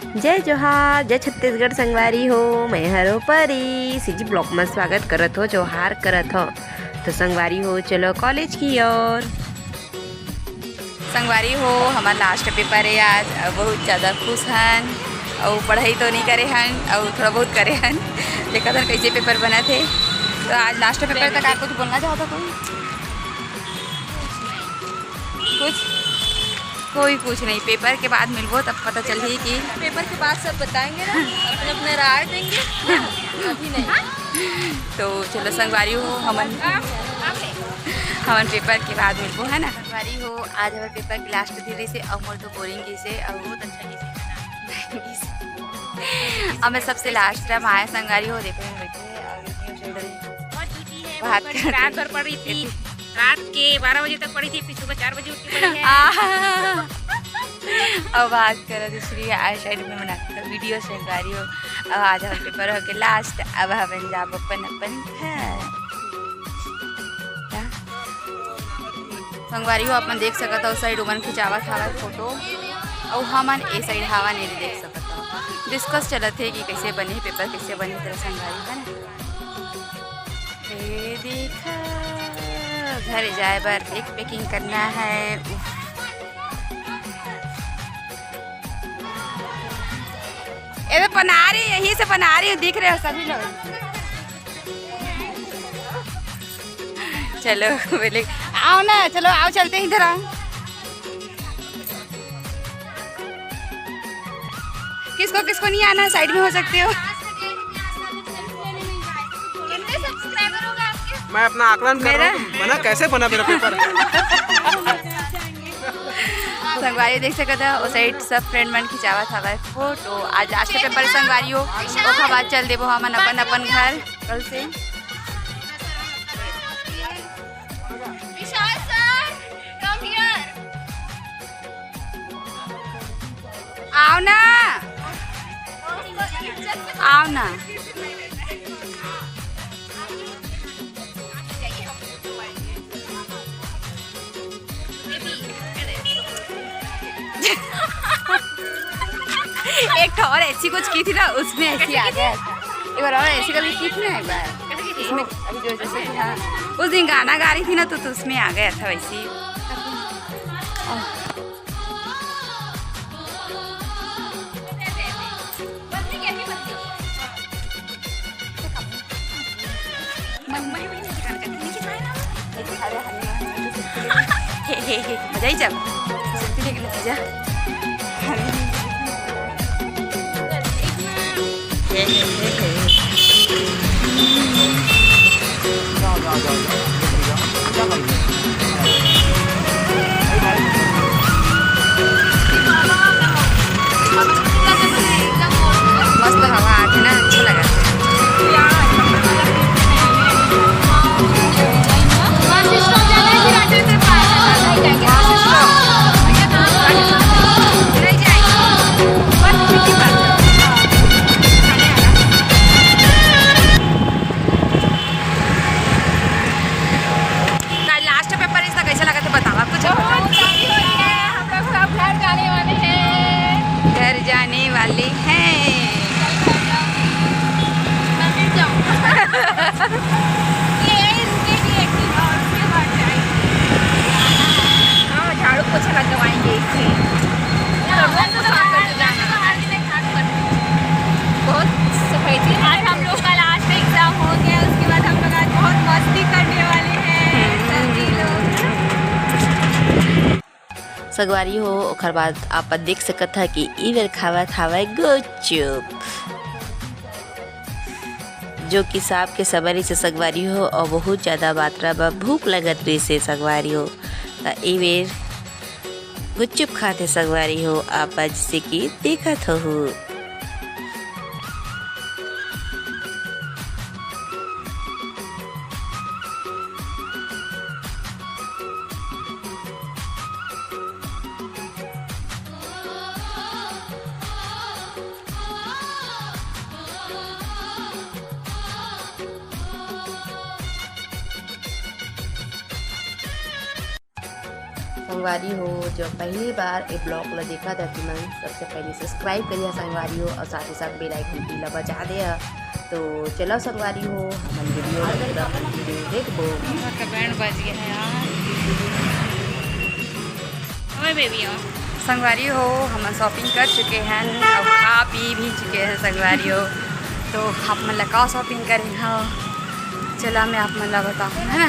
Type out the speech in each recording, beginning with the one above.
जय जोहार, जय छत्तीसगढ़ संगवारी हो। मैं हरो परी सीजी ब्लॉक में स्वागत करत हो, जोहार करत हो। तो संगवारी हो चलो कॉलेज की ओर। संगवारी हो हमारा लास्ट पेपर है आज। बहुत ज़्यादा खुश हन और पढ़ाई तो नहीं करे हन और थोड़ा बहुत करे हन। देखा था कैसे पेपर बना थे। तो आज लास्ट पेपर तक आपको कुछ बोलना चाहता तुम? कोई कुछ नहीं, पेपर के बाद मिलबो तब पता चल ही कि पेपर के बाद सब बताएंगे ना, अपने अपने राय देंगे। अभी नहीं। तो चलो संगवारी हो हमन पेपर के बाद मिलबो है ना। संगवारी हो आज हमारे पेपर की लास्ट दिन से और मोर तो बोरिंग से और बहुत अच्छा से अब मैं सबसे लास्ट टाइम आया संगवारी हो। देखो बैठे रात भर पढ़ी थी, रात के 12 बजे तक पढ़ी थी, फिर सुबह 4 बजे उठ के पढ़ी है। अब बात करो दूसरी आई साइड में बना वीडियो संगवारी हो। अब आज हम पेपर हो के लास्ट, अब हम जाब अपन घर। संगवारी हो अपन देख सकत हो साइड उमन खिंचावा था फोटो और हमन ए साइड हवा नहीं देख सकत हो। डिस्कस चलत है कि कैसे बने पेपर, कैसे बने तेरा संगवारी है ना। देखा घर जाए बर एक पैकिंग करना है। ये बना रही, यही से बना रही, दिख रहे हो सभी लोग। चलो बोले आओ ना, चलो आओ चलते हैं इधर। आओ किसको किसको नहीं आना साइड में हो सकते हो। मैं अपना आकलन कर रहा हूँ, बना कैसे बना मेरा पेपर। संगवारी देख सकते हो उस साइड सब फ्रेंड मन खिंचावा था फोटो। आज लास्ट पेपर संगवारी हो, ओखा बाद चल देबो हमन अपन अपन घर कल से। आओ ना, आओ ना। एक और ऐसी कुछ की थी ना, उसमें ऐसी आ गया। एक बार और ऐसी कभी की थी ना, एक बार उसमें अभी जो जैसे कि हाँ उस दिन गाना गा रही थी ना, तो उसमें आ गया था वैसी। मजा ही जब नतीजा मस्त हवा आती ना, अच्छा लगा। घर जाने वाले हैं। झाड़ू पोछा लगवाएंगे इससे। बहुत सफाई थी। आज हम लोग का लास्ट एग्जाम हो गया, उसके बाद हम लोग आज बहुत मस्ती करने वाले हैं सभी लोग। संगवारी हो ओखर बाद आप देख सकत है कि ई बेर खावत हवे गुपचुप, जो कि साहब के सबरी से संगवारी हो और बहुत ज़्यादा मात्रा में भूख लगत रही से संगवारी हो। तो ई बेर गुपचुप खाते संगवारी हो आप जैसे कि देखत हो। संगवारी हो जो पहली बार ये ब्लॉग ला देखा था कि मैं सबसे पहले सब्सक्राइब करिए संगवारी हो और साथ ही साथ बेल आइकन की ला बजा दे। तो चलो संगवारी हो हम वीडियो देखो। बैंड बज गया है यार। बेबी संगवारी हो हम शॉपिंग कर चुके हैं और खा पी भी चुके हैं संगवारी हो। तो आप मन का शॉपिंग करें हो चला मैं आप मन बताऊँ है ना।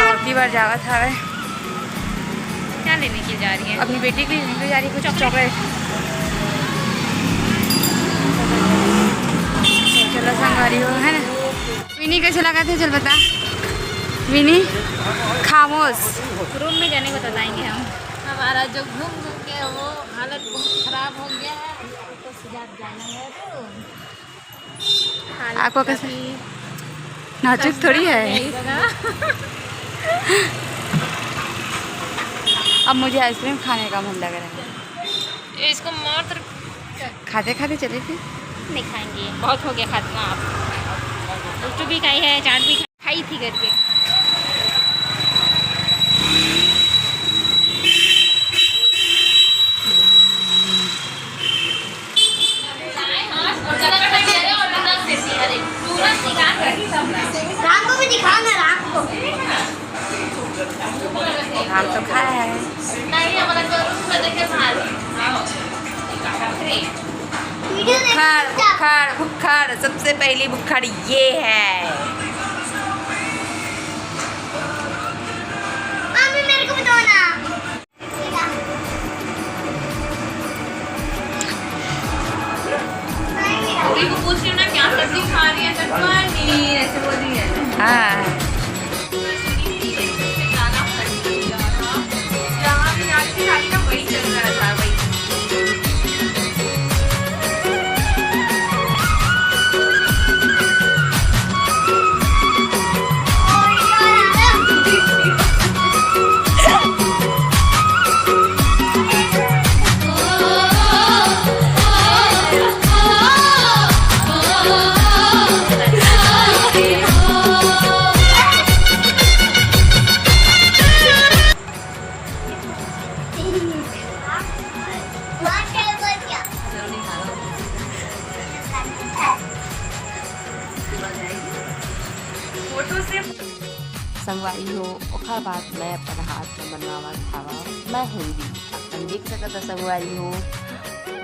और की बार जावत है क्या लेने की जा रही है? अपनी बेटी के लिए लेने जा रही है कुछ चॉकलेट। चलो संगवारी हो है ना। विनी कैसे लगा थे चल बता विनी। खामोश रूम में जाने को बताएंगे हम। हमारा जो घूम घूम के वो हालत बहुत खराब हो गया है तो सुजात जाना है तो आपको कैसे नाजुक थोड़ी है। अब मुझे आइसक्रीम खाने का मन लग रहा है। इसको मात्र खाते खाते चले थे। नहीं खाएंगे बहुत हो गया खाना। आप गुपचुप भी खाई है चाट भी खाई थी करके। राम को भी दिखा ना राम को। हम तो खाए हैं। बुखार बुखार सबसे पहली बुखार ये है। मम्मी मेरे को बताओ ना। को पूछ रही हूँ ना क्या सब्जी खा रही है चटपटी ऐसे बोल रही है। हाँ जहाँ भी जाती खाली का वही चल रहा था वही। संगवारी हो ओखर बाद मैं अपन हाथ में बनवावा खावा मैं हिंदी अपन देख सकता संगवारी हो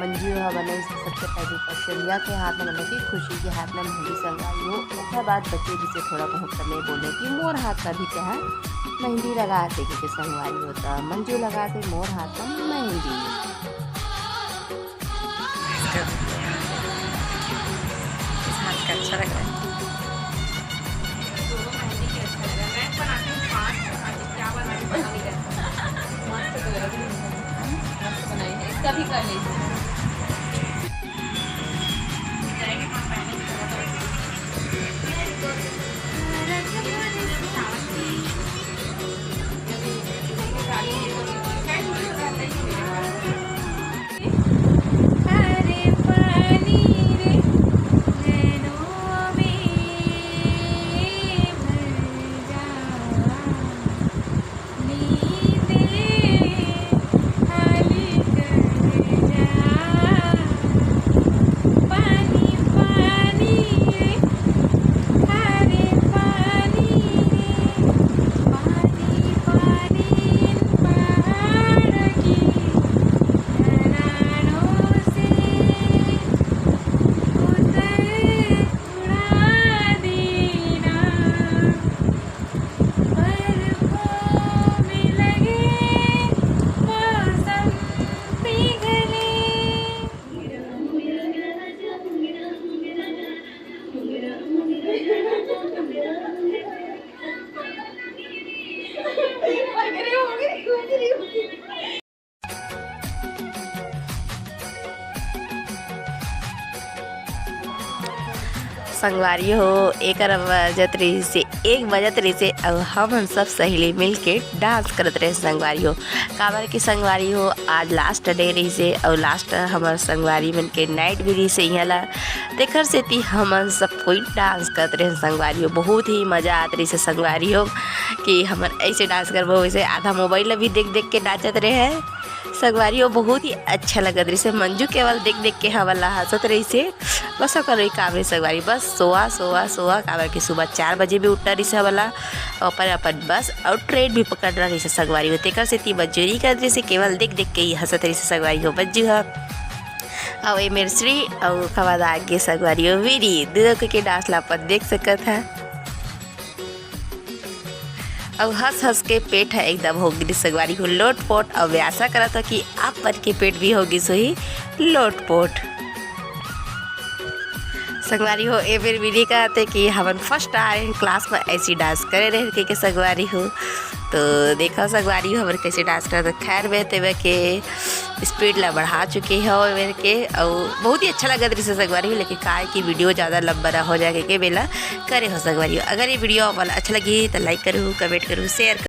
मंजू हा बने सबसे पहले कौशल्या के हाथ में बने की खुशी के हाथ में मेहंदी संगवारी हो। ओखर बाद बच्चे जिसे थोड़ा बहुत समय बोले कि मोर हाथ का भी क्या है मेहंदी लगाते कि संगवारी होता मंजू लगाते मोर हाथ में मेहंदी। अच्छा लग रहा है। इसका भी कर लीजिए। नींदे हाली कर जा संगवारी हो एक बजत रही से 1 बजत रही से अब हम सब सहेली मिल के डांस करत रहे संगवारी हो। काबर की संगवारी हो आज लास्ट डे रही से और लास्ट हमार संगवारी मन के नाइट भी रही से यहाँ ला देखर से थी हमन सब कोई डांस करते रहे संगवारी हो। बहुत ही मज़ा आत रही से संगवारी हो कि हमन ऐसे डांस करबो वैसे आधा मोबाइल भी देख देख के नाचत रहे हैं संगवारी हो। बहुत ही अच्छा लगत रही से मंजू केवल देख देख के हवला हंसत रही से बस कर काबरे संगवारी बस सोआ काबर की सुबह 4 बजे भी उठा रही से हवला और अपन बस और ट्रेन भी पकड़ रही से संगवारी हो। तेकर से ती मजूरी कर रही से केवल देख देख के ही हंसत रही से संगवारी हो। बज्जू ह और मेरे श्री और खवादा आगे संगवारी हो वीरी दोनों के डांस लापत देख सकत है और हंस हंस के पेट है एकदम होगी संगवारी को लोटपोट। और आशा करा था कि आप पर के पेट भी होगी सही लोटपोट संगवारी हो। ए बेर विधि कहते कि हम फर्स्ट आ रहे हैं क्लास में ऐसी डांस करे रहे के संगवारी हो। तो देखो संगवारी हो हमारे कैसे डांस करते खैर वे तेवे के स्पीड ला बढ़ा चुके हैं और मेरे के और बहुत ही अच्छा लगा रही से संगवारी हो। लेकिन काय की वीडियो ज़्यादा लंबा हो जाएगा के बेला करे हो संगवारी हो। अगर ये वीडियो वाला अच्छा लगी तो लाइक करूँ कमेंट करूँ शेयर